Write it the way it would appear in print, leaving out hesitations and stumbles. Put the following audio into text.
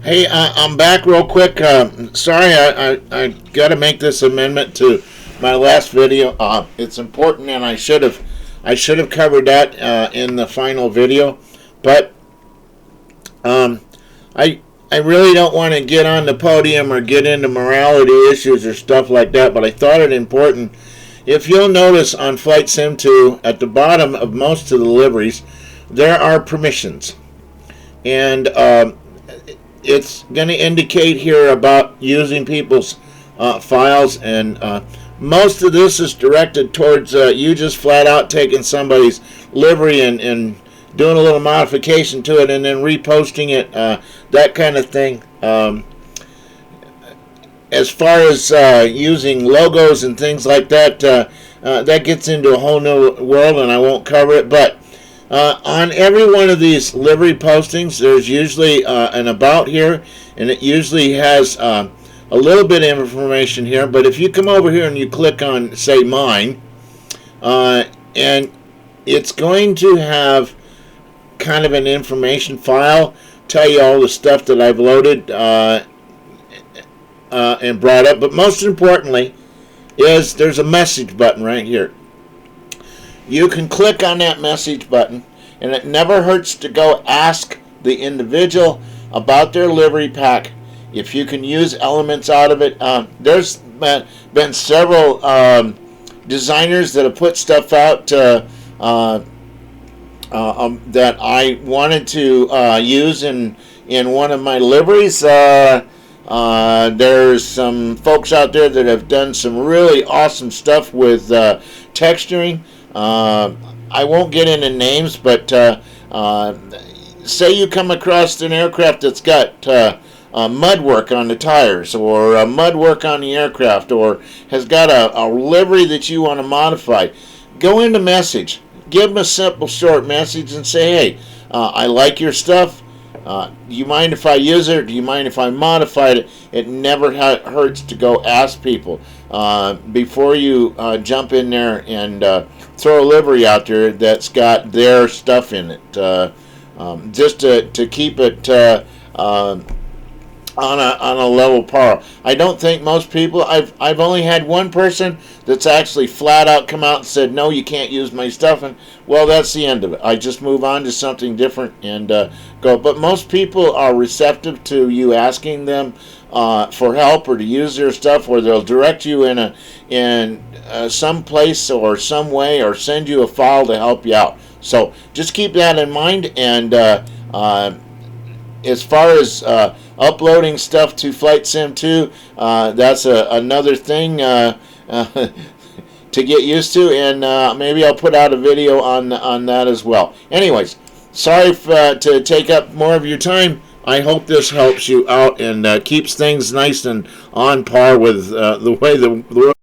Hey, I'm back real quick. Sorry, I got to make this amendment to my last video. It's important, and I should have covered that in the final video. But I really don't want to get on the podium or get into morality issues or stuff like that. But I thought it important. If you'll notice on Flight Sim 2, at the bottom of most of the liveries, there are permissions, and it's going to indicate here about using people's files, and most of this is directed towards you just flat out taking somebody's livery and doing a little modification to it and then reposting it, that kind of thing. As far as using logos and things like that, that gets into a whole new world, and I won't cover it, but on every one of these livery postings, there's usually an about here, and it usually has a little bit of information here. But if you come over here and you click on, say, mine, and it's going to have kind of an information file, tell you all the stuff that I've loaded and brought up. But most importantly is there's a message button right here. You can click on that message button, and it never hurts to go ask the individual about their livery pack if you can use elements out of it. There's been several designers that have put stuff out that I wanted to use in one of my liveries. There's some folks out there that have done some really awesome stuff with texturing. I won't get into names, but say you come across an aircraft that's got mud work on the tires, or mud work on the aircraft, or has got a livery that you want to modify. Go into message, give them a simple short message and say, hey, I like your stuff. Do you mind if I use it, or do you mind if I modify it? It never hurts to go ask people before you jump in there and throw a livery out there that's got their stuff in it, just to keep it on a level par. I don't think most people. I've only had one person that's actually flat out come out and said, no, you can't use my stuff, and well, that's the end of it. I just move on to something different and go. But most people are receptive to you asking them for help or to use their stuff, or they'll direct you in some place or some way, or send you a file to help you out. So just keep that in mind. And as far as uploading stuff to Flight Sim 2, that's another thing to get used to, and maybe I'll put out a video on that as well. Anyways, sorry to take up more of your time. I hope this helps you out and keeps things nice and on par with the way the world